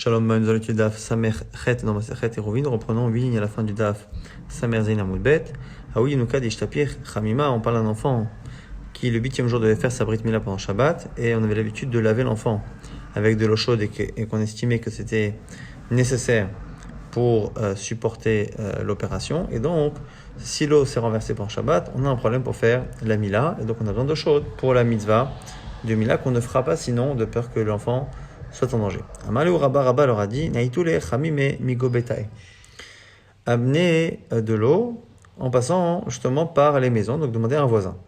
Shalom, nous allons étudier le daf Samer Chet dans Masechet Eruvin. Nous reprenons 8 lignes à la fin du daf Samer Zain Amud Bet. Ah oui, Nuka Dishtapir Chamima, on parle d'un enfant qui le 8e jour devait faire sa Brit Mila pendant Shabbat et on avait l'habitude de laver l'enfant avec de l'eau chaude et qu'on estimait que c'était nécessaire pour supporter l'opération. Et donc, si l'eau s'est renversée pendant Shabbat, on a un problème pour faire la Mila et donc on a besoin d'eau chaude pour la mitzvah de Mila qu'on ne fera pas sinon de peur que l'enfant soit en danger. Amalé ou Rabba leur a dit Naïtoule Chamime Migobetai. Amener de l'eau en passant justement par les maisons, donc demander à un voisin.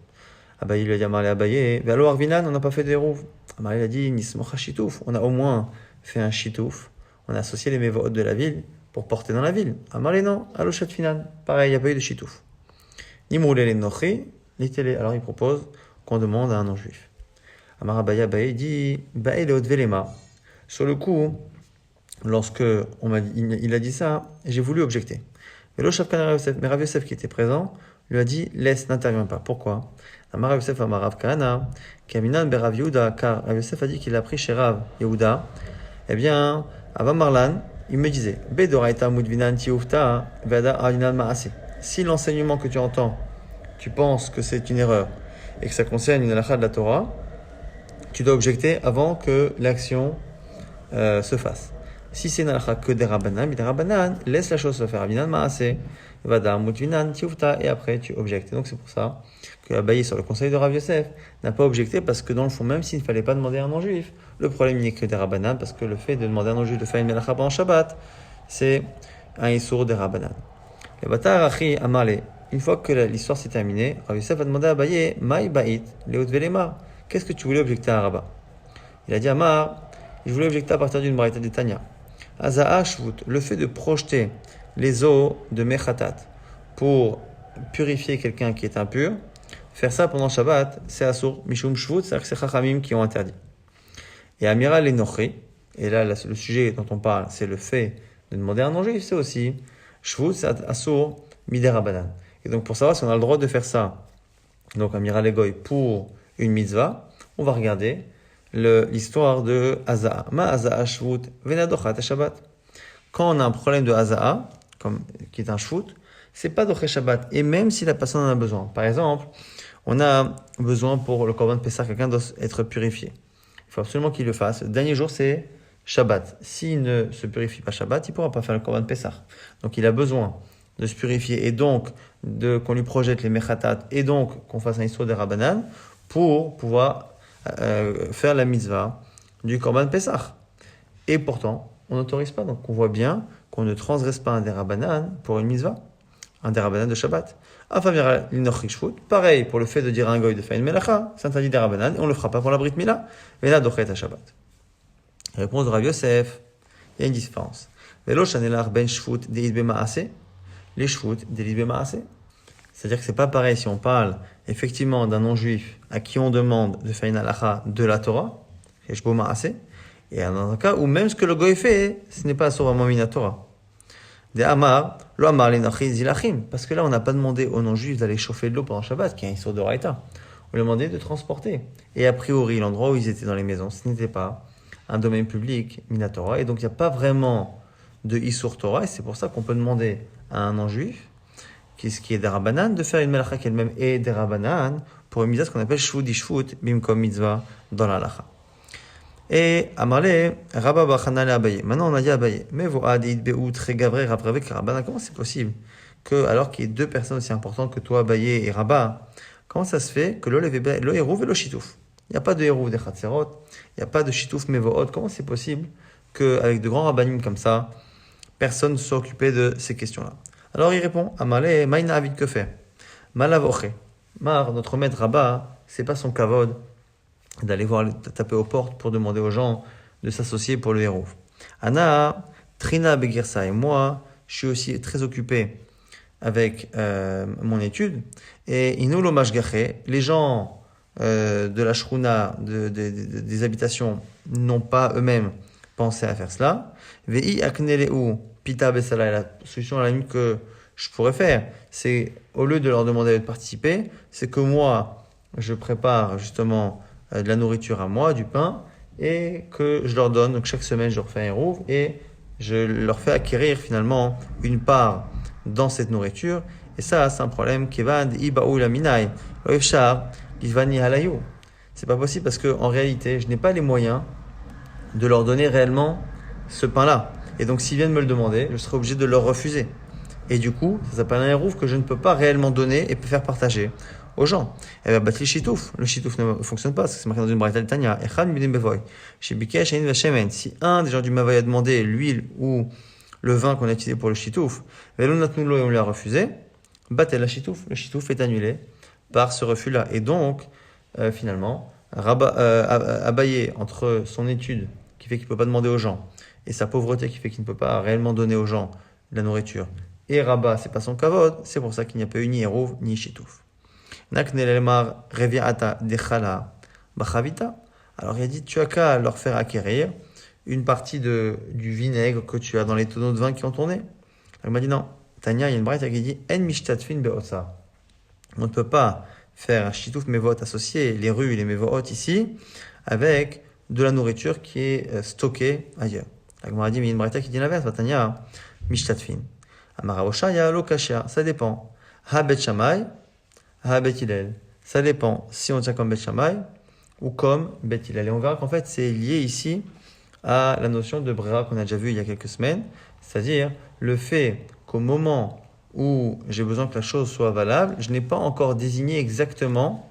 Abaye lui a dit Amalé Abaye, Valo Arvinan, on n'a pas fait de rouv. Amalé a dit Nismocha Shitouf, on a au moins fait un Shitouf, on a associé les mévotes de la ville pour porter dans la ville. Amalé non, Aloshat Finan, pareil, il n'y a pas eu de Shitouf. Nimoulé les Nochi, litélé, alors il propose qu'on demande à un non-juif. Amar Abaye dit Bae le Velema. Sur le coup, lorsque il a dit ça, j'ai voulu objecter. Mais Rav Yosef qui était présent lui a dit laisse, n'interviens pas. Pourquoi? Amar Rav Yosef Amar Rav Kahana, Kaminan Berav Yehuda, car Rav Yosef a dit qu'il a pris chez Rav Yehuda. Eh bien, Ava Marlan, il me disait Bedoraita Mudvinan Tiufta, Veda Arinan Maase. Si l'enseignement que tu entends, tu penses que c'est une erreur et que ça concerne une halakha de la Torah, tu dois objecter avant que l'action se fasse. Si c'est une halakha que des rabbanan, laisse la chose se faire. Avinan maase, vada mutvinan tiufta, et après tu objectes. Donc c'est pour ça que Abaye, sur le conseil de Rav Yosef, n'a pas objecté parce que dans le fond, même s'il ne fallait pas demander à un non-juif, le problème n'est que des rabbanan, parce que le fait de demander à un non-juif de faire une halakha pendant Shabbat, c'est un issour des rabbanan. Le batar achi amale, une fois que l'histoire s'est terminée, Rav Yosef a demandé à Abaye, maï ba'it, leot velema, qu'est-ce que tu voulais objecter à Rabat? Il a dit Amar, je voulais objecter à partir d'une braïta de Tanya. Aza'a shvut, le fait de projeter les eaux de Mechatat pour purifier quelqu'un qui est impur, faire ça pendant Shabbat, c'est assour. Mishum shvut, c'est-à-dire que c'est Chachamim qui ont interdit. Et Amira l'enochi, et là le sujet dont on parle, c'est le fait de demander à un non-juif, c'est aussi shvut, c'est assour, mider rabanan. Et donc pour savoir si on a le droit de faire ça, donc Amira l'egoy pour une mitzvah, on va regarder l'histoire de Haza'a. Ma Haza'a shvut venadochat Shabbat. Quand on a un problème de Haza'a, qui est un shvut, c'est pas doché Shabbat. Et même si la personne en a besoin. Par exemple, on a besoin pour le Korban Pessah, quelqu'un doit être purifié. Il faut absolument qu'il le fasse. Le dernier jour, c'est Shabbat. S'il ne se purifie pas Shabbat, il ne pourra pas faire le Korban Pessah. Donc il a besoin de se purifier et donc qu'on lui projette les mechatat et donc qu'on fasse un histoire de Rabbanan pour pouvoir faire la mitzvah du Korban Pessah. Et pourtant, on n'autorise pas. Donc on voit bien qu'on ne transgresse pas un derabanan pour une mitzvah, un derabanan de Shabbat. Pareil pour le fait de dire à un goy de faire une melacha, c'est interdit derabanan et on ne le fera pas pour la Brit Mila. Mais là, dochet à Shabbat. Réponse de Rav Yosef, il y a une différence. Velo shanelar ben shvut deid b'maase, les shvut deid b'maase. C'est-à-dire que c'est pas pareil si on parle effectivement d'un non-juif à qui on demande de faire une halakha de la Torah, et dans un cas où même ce que le goy fait, ce n'est pas vraiment une Torah. Des amar, lo amar l'enachim zilachim, parce que là on n'a pas demandé aux non-juifs d'aller chauffer de l'eau pendant Shabbat, qui est un histoire de Raïta. On lui a demandé de transporter. Et a priori, l'endroit où ils étaient dans les maisons, ce n'était pas un domaine public, Minatora, et donc il n'y a pas vraiment de Issour Torah, et c'est pour ça qu'on peut demander à un non-juif ce qui est des rabbanan, de faire une melacha qui elle-même est des rabbanan pour une mitzvah, ce qu'on appelle shvut dishvut, bimkom mitzvah dans la halacha. Et Amarle, Rabba Bachana le Abaye. Maintenant on a dit Abaye, mais vo'ad idbe'u très gavré rabravek rabbanan. Comment c'est possible que, alors qu'il y ait deux personnes aussi importantes que toi, Abaye et Rabba, comment ça se fait que lo hérouv et lo shitouf? Il n'y a pas de hérouv des chatzerot, il n'y a pas de shitouf mevo'ot. Comment c'est possible qu'avec de grands rabbanim comme ça, personne ne soit occupé de ces questions-là? Alors il répond, Amalé, Maïna Avid que faire? Malavoche. Mar, notre maître Rabba, c'est pas son kavod d'aller taper aux portes pour demander aux gens de s'associer pour le héros. Anna, Trina Begirsa et moi, je suis aussi très occupé avec mon étude. Et Inulo Mashgache, les gens de la shruna, des habitations, n'ont pas eux-mêmes pensé à faire cela. Vei Akneleu. Pita Bessala, la solution à la limite que je pourrais faire, c'est au lieu de leur demander de participer, c'est que moi, je prépare justement de la nourriture à moi, du pain, et que je leur donne. Donc chaque semaine, je leur fais un rouv et je leur fais acquérir finalement une part dans cette nourriture. Et ça, c'est un problème. Kevad ibaou la minai, loefshar, livani halayu. C'est pas possible parce qu'en réalité, je n'ai pas les moyens de leur donner réellement ce pain-là. Et donc, s'ils viennent me le demander, je serai obligé de leur refuser. Et du coup, ça s'appelle un hérouf que je ne peux pas réellement donner et faire partager aux gens. Et bien, le chitouf ne fonctionne pas, parce que c'est marqué dans une braïta de Tanya. Si un des gens du Mavoy a demandé l'huile ou le vin qu'on a utilisé pour le chitouf, et on l'a refusé, le chitouf est annulé par ce refus-là. Et donc, finalement, Abaye, entre son étude qui fait qu'il ne peut pas demander aux gens, et sa pauvreté qui fait qu'il ne peut pas réellement donner aux gens de la nourriture, et Rabat, c'est pas son kavod, c'est pour ça qu'il n'y a pas eu ni Hérouv ni Chitouf. Naknelemar reviata dechala bachavita. Alors il a dit, tu as qu'à leur faire acquérir une partie du vinaigre que tu as dans les tonneaux de vin qui ont tourné. Il m'a dit non. Tania, il y a une braïta qui dit en mishtatfin beotsa. On ne peut pas faire un chitouf mevot associé, les rues, les mevot ici, avec de la nourriture qui est stockée ailleurs. Il m'a dit, mais il y a une braïta qui dit l'inverse. Tania, mishtatfin. Amaraoshaya lokashia, ça dépend. Ha bet shamay, ha bet hilel. Ça dépend si on tient comme bet shamay ou comme bet hilel. Et on verra qu'en fait, c'est lié ici à la notion de brera qu'on a déjà vu il y a quelques semaines, c'est-à-dire le fait qu'au moment où j'ai besoin que la chose soit valable, je n'ai pas encore désigné exactement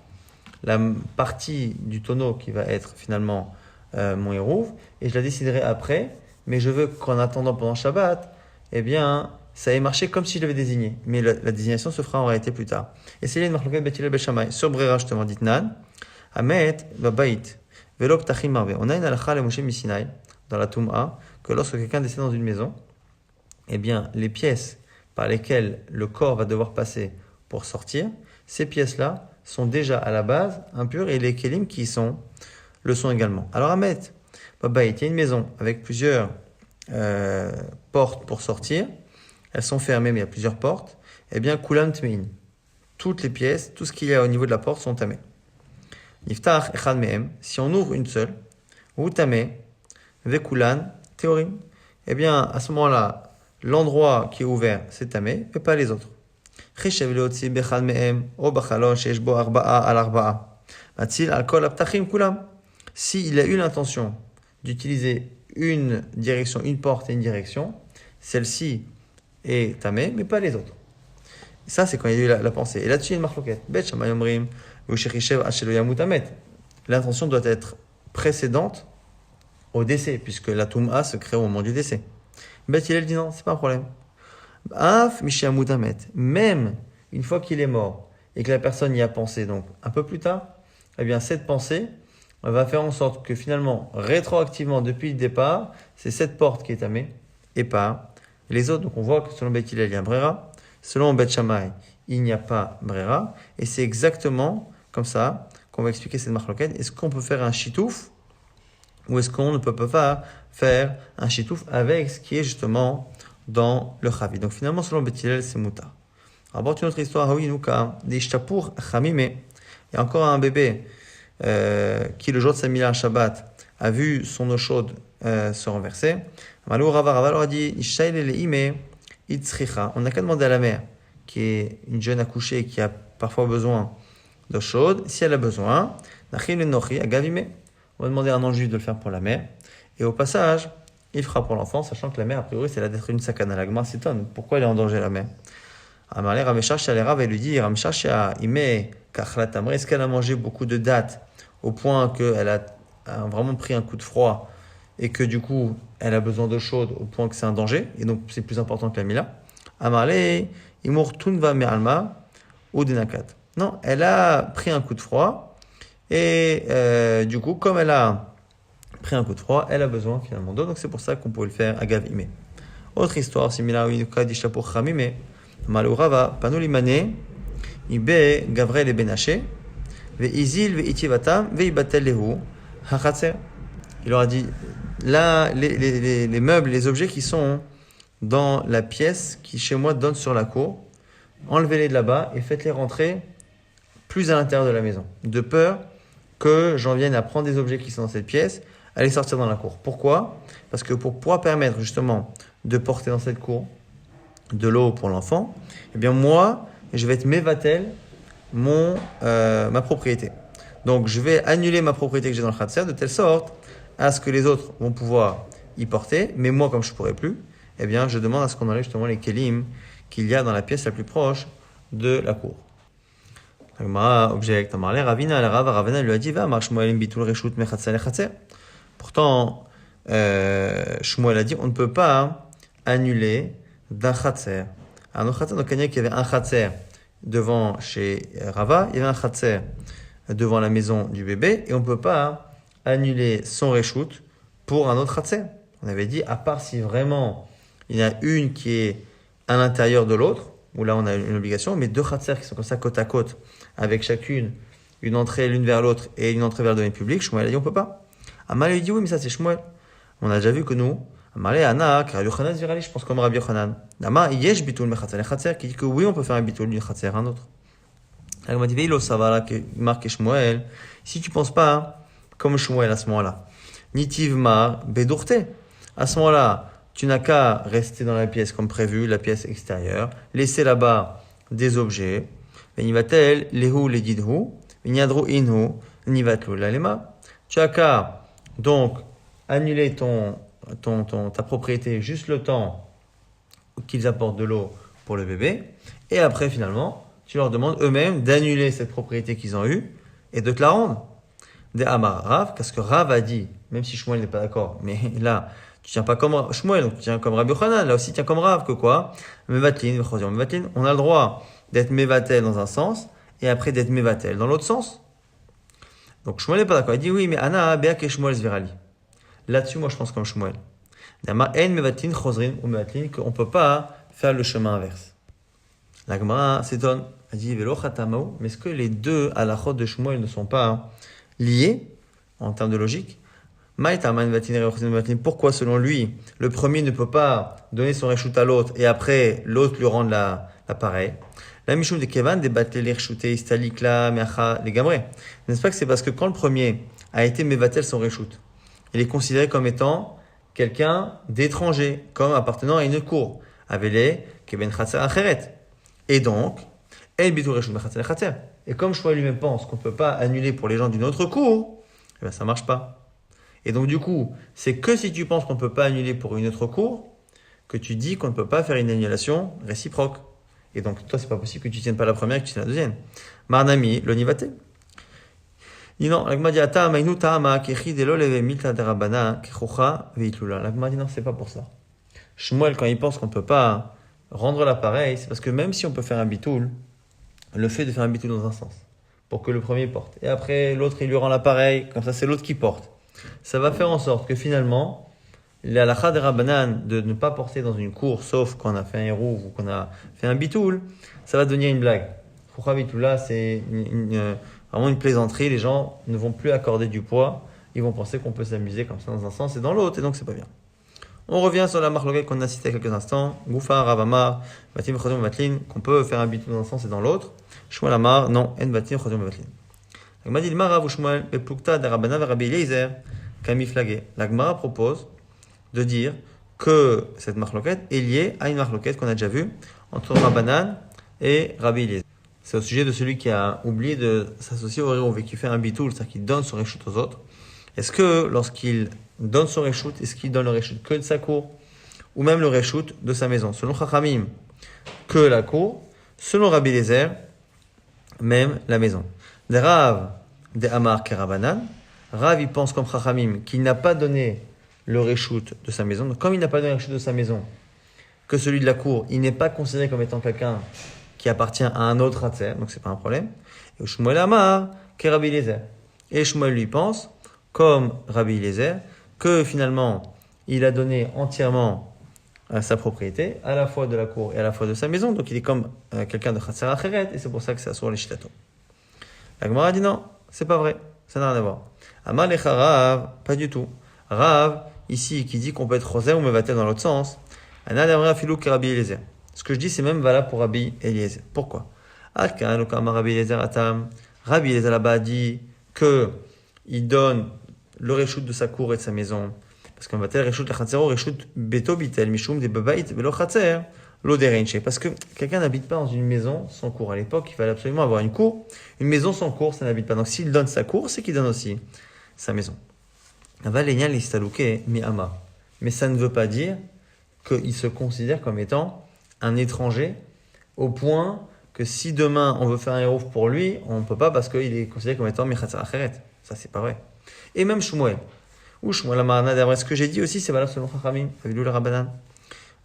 la partie du tonneau qui va être finalement mon hérouv, et je la déciderai après, mais je veux qu'en attendant pendant Shabbat, eh bien, ça ait marché comme si je l'avais désigné. Mais la désignation se fera en réalité plus tard. Et c'est une marloquette bet hilel bet shamay. Sur brera, justement, dit Nan, Amet va bait. On a une halakha le Moshe Misinaï dans la Toum'a que lorsque quelqu'un décède dans une maison, eh bien, les pièces par lesquelles le corps va devoir passer pour sortir, ces pièces-là sont déjà à la base impures et les kelim qui le sont également. Alors, Ahmet, il y a une maison avec plusieurs portes pour sortir. Elles sont fermées, mais il y a plusieurs portes. Eh bien, kulam tmein. Toutes les pièces, tout ce qu'il y a au niveau de la porte sont tamées. Niftach echad mehem, si on ouvre une seule, ou tamé, vekulan, théorim, eh bien, à ce moment-là, l'endroit qui est ouvert, c'est tamé, et pas les autres. Chishev leotzi bechad mehem, o bachalon sheesh bo arba'a al arba'a. Matzil al kol aptachim kulam. S'il a eu l'intention d'utiliser une direction, une porte et une direction, celle-ci est tamé, mais pas les autres. Et ça, c'est quand il y a eu la pensée. Et là-dessus, il y a une marloquette. Bet shamay omrim. L'intention doit être précédente au décès, puisque la Toum'a se crée au moment du décès. Bet Hillel dit non, c'est pas un problème. Même une fois qu'il est mort et que la personne y a pensé, donc un peu plus tard, eh bien cette pensée va faire en sorte que finalement, rétroactivement, depuis le départ, c'est cette porte qui est tamée et pas les autres. Donc on voit que selon Bet Hillel, il y a brera. Selon Bet Shammai, il n'y a pas brera. Et c'est exactement comme ça qu'on va expliquer cette marloquette. Est-ce qu'on peut faire un chitouf ou est-ce qu'on ne peut pas faire un chitouf avec ce qui est justement dans le chavi. Donc finalement, selon Bet Hillel, c'est mutar. Rapporte une autre histoire. Il y a encore un bébé qui, le jour de sa mila Shabbat, a vu son eau chaude se renverser. Malou Rava leur a dit, on n'a qu'à demander à la mère, qui est une jeune accouchée qui a parfois besoin d'eau chaude. Si elle a besoin, on va demander à un non-juif de le faire pour la mère. Et au passage, il fera pour l'enfant, sachant que la mère, a priori, c'est la d'être une sakana. La Gemara s'étonne. Pourquoi elle est en danger, la mère? Amalé Rameshach, elle va lui dire, Rameshach, est-ce qu'elle a mangé beaucoup de dattes au point qu'elle a vraiment pris un coup de froid et que du coup, elle a besoin d'eau chaude au point que c'est un danger, et donc c'est plus important que la mila. Amalé, Imur Tunva Me'alma, ou Denakat. Non, elle a pris un coup de froid, et du coup, comme elle a pris un coup de froid, elle a besoin finalement d'eau, donc c'est pour ça qu'on peut le faire à Gav-Ime. Autre histoire similaire, Inuka Dishapur Chamime, Malurava, Panulimane, Ibe Gavrel et Benaché, Ve'izil ve'itivatam ve'ibatel lehu, Hachatser. Il leur a dit, là, les meubles, les objets qui sont dans la pièce qui, chez moi, donne sur la cour, enlevez-les de là-bas et faites-les rentrer plus à l'intérieur de la maison. De peur que j'en vienne à prendre des objets qui sont dans cette pièce, aller sortir dans la cour. Pourquoi? Parce que pour pouvoir permettre justement de porter dans cette cour de l'eau pour l'enfant, eh bien moi, je vais être mévatel ma propriété. Donc je vais annuler ma propriété que j'ai dans le khatser de telle sorte à ce que les autres vont pouvoir y porter, mais moi comme je ne pourrai plus, eh bien je demande à ce qu'on enlève justement les kelim qu'il y a dans la pièce la plus proche de la cour. Object, Ravina, Ravina lui a dit, va, marche Shmuel bitul reshut mechatser lechatser. Pourtant, Shmuel a dit, on ne peut pas annuler d'un khatser. Un autre khatser, donc il y avait un khatser devant chez Rava, il y avait un khatser devant la maison du bébé, et on ne peut pas annuler son reshut pour un autre khatser. On avait dit, à part si vraiment il y en a une qui est à l'intérieur de l'autre, où là on a une obligation, mais deux khatser qui sont comme ça côte à côte, avec chacune une entrée l'une vers l'autre et une entrée vers le domaine public, Shmuel a dit on peut pas. Amal lui dit oui, mais ça c'est Shmuel. On a déjà vu que nous, Amalé Ana, Rabbi Yochanan Zvirali, je pense comme Rabbi Yochanan. Nama yesh bitul mechatzer lechatzer, qui dit que oui, on peut faire un bitul du khatzer un autre. Alors, il m'a dit veilo savala que marque Shmuel. Si tu penses pas comme Shmuel à ce moment-là, nitiv mar bedurte. À ce moment-là, tu n'as qu'à rester dans la pièce comme prévu, la pièce extérieure, laisser là-bas des objets. Venivatel lehu ledidhu, veniadru inhu, nivatlu lalema. Tu as qu'à donc annuler ta propriété juste le temps qu'ils apportent de l'eau pour le bébé. Et après, finalement, tu leur demandes eux-mêmes d'annuler cette propriété qu'ils ont eue et de te la rendre. Des Amar Rav, parce que Rav a dit, même si Shmuel n'est pas d'accord, mais là, tu tiens pas comme Shmuel, donc tu tiens comme Rabbi Yochanan, là aussi tiens comme Rav, que quoi? Mevatlin, on a le droit d'être mevatel dans un sens, et après d'être mevatel dans l'autre sens. Donc Shmuel n'est pas d'accord, il dit oui, mais Ana, Beak et Shmuel Zvirali. Là-dessus, moi je pense comme Shmuel. Dama en mevatlin, chosrin ou mevatlin, qu'on peut pas faire le chemin inverse. La Gemara s'étonne, elle dit, Velo Chatamao, mais est-ce que les deux halachot de Shmuel ne sont pas liés en termes de logique? Pourquoi, selon lui, le premier ne peut pas donner son reshut à l'autre et après l'autre lui rendre l'appareil? La Mishum de Kevan débattait les reshutés istalik la meacha les gamré. N'est-ce pas que c'est parce que quand le premier a été mevatel son reshut, il est considéré comme étant quelqu'un d'étranger, comme appartenant à une cour. Avele keben chatzer acheret. Et donc, el bitu reshut mechatzer chatzer. Et comme Shmuel lui-même pense qu'on ne peut pas annuler pour les gens d'une autre cour, eh bien ça marche pas. Et donc, du coup, c'est que si tu penses qu'on ne peut pas annuler pour une autre cour, que tu dis qu'on ne peut pas faire une annulation réciproque. Et donc, toi, c'est pas possible que tu tiennes pas la première et que tu tiennes la deuxième. Marnami, l'onivate. Dit non, l'agma dit ata mainu ta'ama kechi delo leve milta derabana kechucha veitlula. L'agma dit non, c'est pas pour ça. Shmuel, quand il pense qu'on ne peut pas rendre l'appareil, c'est parce que même si on peut faire un bitoul, le fait de faire un bitoul dans un sens, pour que le premier porte, et après l'autre il lui rend l'appareil, comme ça c'est l'autre qui porte. Ça va faire en sorte que finalement, la halakha de Rabbanan de ne pas porter dans une cour, sauf quand on a fait un hérouv ou qu'on a fait un bitoul, ça va devenir une blague. Choucha bitoula, c'est vraiment une plaisanterie. Les gens ne vont plus accorder du poids. Ils vont penser qu'on peut s'amuser comme ça dans un sens et dans l'autre, et donc c'est pas bien. On revient sur la marloquette qu'on a citée il y a quelques instants. Goufa, Ravamar, Batim, Chodim, Batlin, qu'on peut faire un bitoul dans un sens et dans l'autre. Shmuel Amar, non, En Batim, Chodim, Batlin. La Gemara propose de dire que cette marloquette est liée à une marloquette qu'on a déjà vue entre Rabbanan et Rabbi Eliezer. C'est au sujet de celui qui a oublié de s'associer au héros et qui fait un bitoul, c'est-à-dire qu'il donne son reshut aux autres. Est-ce que lorsqu'il donne son reshut, est-ce qu'il donne le reshut que de sa cour ou même le reshut de sa maison? Selon Chachamim, que la cour. Selon Rabbi Eliezer, même la maison. Des Rav, des Amar Kerabanan. Rav, il pense comme Chachamim qu'il n'a pas donné le reshut de sa maison. Donc, comme il n'a pas donné le reshut de sa maison, que celui de la cour, il n'est pas considéré comme étant quelqu'un qui appartient à un autre Hatzer, donc c'est pas un problème. Et Shmuel Amar Kerabi Eliezer. Et Shmuel lui pense, comme Rabbi Eliezer, que finalement, il a donné entièrement sa propriété, à la fois de la cour et à la fois de sa maison. Donc, il est comme quelqu'un de Hatzer Acheret, et c'est pour ça que c'est sur les Shitato. La Gemara dit non, c'est pas vrai, ça n'a rien à voir. Amar lecha Rav, pas du tout. Rav, ici, qui dit qu'on peut être Roser ou Mevatel dans l'autre sens, Ana d'Amra Filou que Rabbi Eliezer. Ce que je dis, c'est même valable pour Rabbi Eliezer. Pourquoi? Arkan, Rabbi Eliezer Atam. Rabbi Eliezer là-bas dit que il donne le reshoot de sa cour et de sa maison. Parce qu'on va tel reshoot la chatzero, reshoot beto bitel, mishum de babait, velo chatzer, lo derenche. Parce que quelqu'un n'habite pas dans une maison sans cour. À l'époque, il fallait absolument avoir une cour. Une maison sans cour, ça n'habite pas. Donc s'il donne sa cour, c'est qu'il donne aussi sa maison. Avalenya listalouke mi ama. Mais ça ne veut pas dire qu'il se considère comme étant un étranger au point que si demain on veut faire un hérouf pour lui, on ne peut pas parce qu'il est considéré comme étant Mechatzer Acheret. Ça, c'est pas vrai. Et même Shmuel. Ou Shmuel Amarana, d'après ce que j'ai dit aussi, c'est valable selon Chachamim. Avilou le Rabbanan.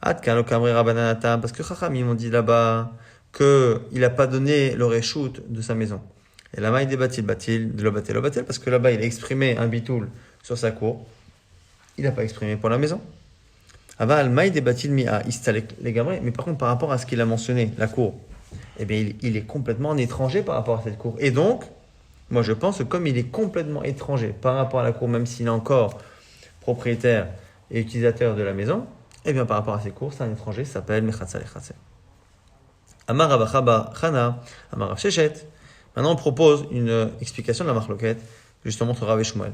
Adkan lo kamri Rabbanan atam. Parce que Chachamim ont dit là-bas qu'il n'a pas donné le reshoot de sa maison. Et là-bas, il débattit batil, de lo batel, parce que là-bas, il a exprimé un bitoul sur sa cour. Il n'a pas exprimé pour la maison. Aval maï débattil mi'a istalek les gamrés. Mais par contre, par rapport à ce qu'il a mentionné, la cour, eh bien, il est complètement un étranger par rapport à cette cour. Et donc, moi, je pense que comme il est complètement étranger par rapport à la cour, même s'il est encore propriétaire et utilisateur de la maison, eh bien, par rapport à ces cours, c'est un étranger, ça s'appelle Mechatza Lechatze. Amar Rabachaba Chana, Amar Rav Shechet. Maintenant, on propose une explication de la marloquette, justement, entre Rav et Shmuel.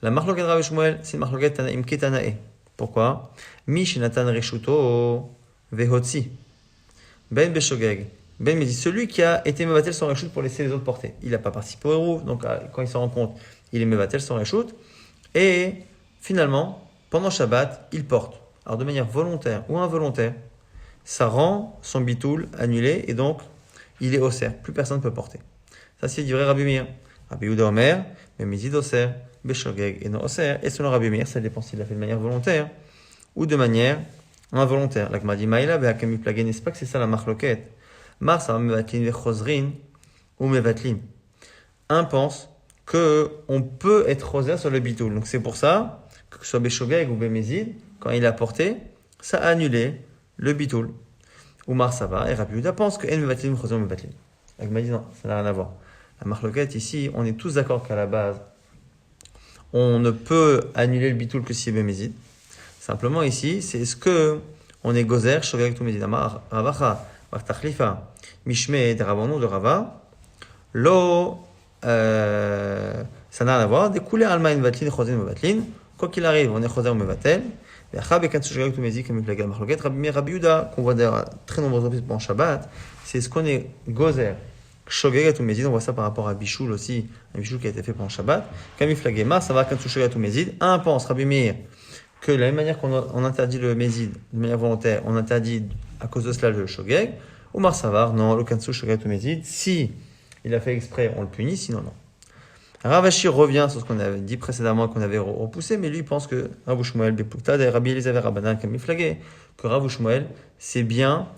La marloquette Rav et Shmuel, c'est une marloquette Tanaim Ketanae. Pourquoi? Mi Shinatan Reshuto Vehotzi. Ben Beshogeg. Ben me dit, celui qui a été mevatel sans reshoot pour laisser les autres porter. Il n'a pas participé au héros, donc quand il s'en rend compte, il est mevatel sans reshoot. Et finalement, pendant Shabbat, il porte. Alors de manière volontaire ou involontaire, ça rend son bitoul annulé et donc il est osser. Plus personne ne peut porter. Ça c'est du vrai Rabbi Meir. Rabbi Yehuda Omer, Memizid osser, Beshogeg et non osser. Et selon Rabbi Meir, ça dépend s'il l'a fait de manière volontaire ou de manière involontaire. La Gemara dit Maïla, Be'akami Plagen, n'est-ce pas que c'est ça la marloquette? Mars a mevatlin vechozrin ou mevatlin. Un pense qu'on peut être rosaire sur le bitoul. Donc c'est pour ça que ce soit Beshogeg ou Bemezid, quand il a porté, ça a annulé le bitoul. Ou Mars va et Rabbi Yehuda pense que en mevatlin vechozrin ou mevatlin. La Gemara dit non, ça n'a rien à voir. La marloquette ici, on est tous d'accord qu'à la base, on ne peut annuler le bitoul que si c'est Bemezid. Simplement ici, c'est est-ce que on est gozer, Shogeg ou Mezid. Amar Ravacha. Tachlifa, Mishme de Rabbanon de Rava, lo, ça n'a rien à voir. Découler Alma Mevatlin, Chosen Mevatlin. Quoi qu'il arrive, on est Chosen Mevatel. Et Achab et Kansushagak Tumezi, comme il l'a Marloquet, Rabbi Yehuda, qu'on voit d'ailleurs très nombreuses reprises pendant Shabbat, c'est ce qu'on est gozer, Shogeg Tumezi. On voit ça par rapport à Bichoul aussi, un Bichoul qui a été fait pendant Shabbat. Comme il flagema, ça va Kansushagak Tumezi. Un pense, Rabbi Meir, que de la même manière qu'on interdit le mézid de manière volontaire, on interdit à cause de cela le shogeg, ou marsavar, non, le kansu shogeg ou mézid, si il a fait exprès, on le punit, sinon non. Ravashi revient sur ce qu'on avait dit précédemment, qu'on avait repoussé, mais lui pense que Rav Shmuel, Bepluktad et Rabbi Eliezer Rabbanan, comme il flaguait, que Rav Shmuel, c'est bien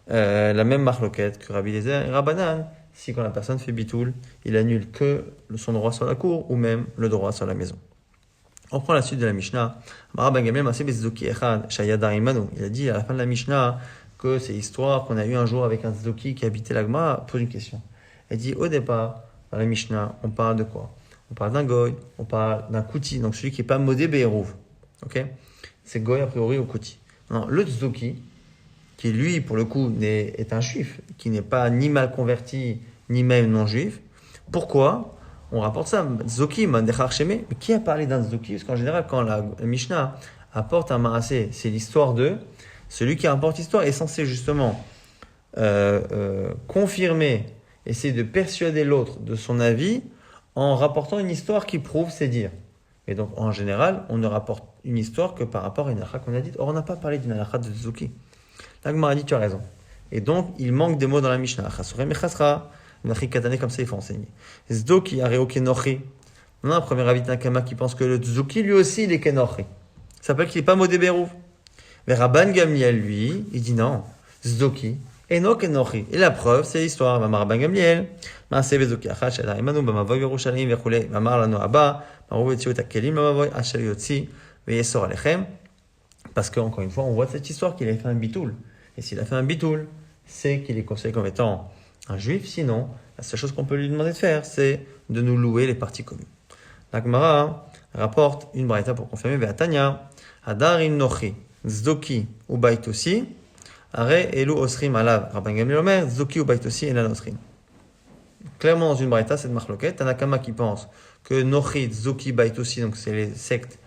la même marloquette que Rabbi Eliezer et Rabbanan, si quand la personne fait bitoul, il annule que son droit sur la cour, ou même le droit sur la maison. On prend la suite de la Mishnah. Il a dit à la fin de la Mishnah que c'est l'histoire qu'on a eu un jour avec un Tzdoki qui habitait la Gemara. Pose une question. Elle dit au départ, dans la Mishnah, on parle de quoi? On parle d'un goy, on parle d'un kouti, donc celui qui n'est pas modé be'eruv. Ok? C'est goy a priori au kouti. Non, le Tzdoki, qui lui, pour le coup, est un juif, qui n'est pas ni mal converti, ni même non juif. Pourquoi? On rapporte ça, Zoki, Mandechar Sheme. Mais qui a parlé d'un Zoki? Parce qu'en général, quand la Mishnah apporte un Maasé, c'est l'histoire de. Celui qui rapporte l'histoire est censé justement confirmer, essayer de persuader l'autre de son avis en rapportant une histoire qui prouve ses dires. Et donc, en général, on ne rapporte une histoire que par rapport à une halakha qu'on a dite. Or, on n'a pas parlé d'une halakha de Zoki. La Gemara a dit, tu as raison. Et donc, il manque des mots dans la Mishnah. Chasure mechasra. Comme ça, il faut enseigner. Zdoki areo kenochi. On a un premier avis d'un Kama qui pense que le Tzdoki, lui aussi, il est kenochi. Ça s'appelle qu'il n'est pas modé be'eruv. Mais Rabban Gamliel, lui, il dit non. Zdoki, eno kenochi. Et la preuve, c'est l'histoire. Mamar Rabban Gamliel. Maase bezoki achad shel haimanu b'mavoy Yerushalayim v'chulei. Mamar lanu abba. Maru v'tziu et hakelim b'mavoy asher yotzi v'yesor alechem. Parce qu'encore une fois, on voit cette histoire qu'il a fait un bitoul. Et s'il a fait un bitoul, c'est qu'il est considéré comme étant un juif. Sinon, la seule chose qu'on peut lui demander de faire, c'est de nous louer les parties communes. La Gemara rapporte une braïta pour confirmer Ve'atanya, Hadarim Nochi, Zdoki ou Baitosi, Are Elu Osrim Alav. Rabban Gamliel Omer, Zdoki ou Baitosi et la Nosrim. clairement dans une braïta, cette marloquette. Tanakama qui pense que Nochid, Zoki, Bait aussi, donc c'est les sectes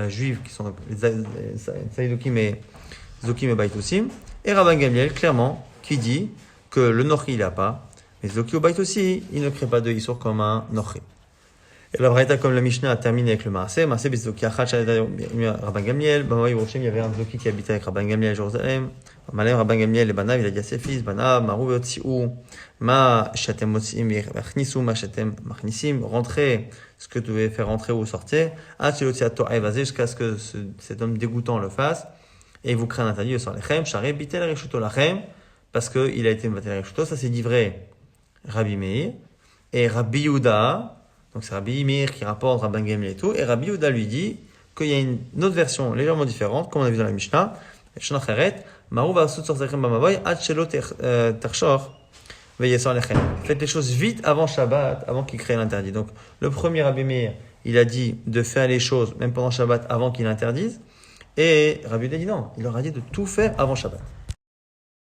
juives qui sont les Saïdokim et Zokim et Bait aussi. Et Rabban Gamliel, clairement, qui dit que le Nochi, il n'a pas, mais Zoki ou Bait aussi, il ne crée pas de Issour comme un Nochi. Et la Braïta, comme la Mishnah a terminé avec le Maaseh, Maaseh Bizoki Achat, Rabban Gamliel, Bamaï Roshim, il y avait un Zoki qui habitait avec Rabban Gamliel à Jérusalem. Malem Rabban Gamliel, et Banav, il a dit à ses fils, Banav, Marou Yotsiou, Ma Shatem Motsim, Machnisou, Ma Shatem Machnisim, rentrez ce que tu devez faire rentrer ou sortir, Achilotiato Aivazé, jusqu'à ce que cet homme dégoûtant le fasse, et vous créez un interdit sur Lechem, Charé, Bitel Rechuto Lachem, parce qu'il a été Bitel Rechuto, ça c'est dit vrai Rabbi Meir, et Rabbi Yehuda. Donc c'est Rabbi Meir qui rapporte Rabban Gamliel et tout. Et Rabbi Yehuda lui dit qu'il y a une autre version légèrement différente, comme on a vu dans la Mishnah. Faites les choses vite avant Shabbat, avant qu'il crée l'interdit. Donc le premier Rabbi Meir, il a dit de faire les choses même pendant Shabbat avant qu'il interdise. Et Rabbi Yehuda dit non, il leur a dit de tout faire avant Shabbat.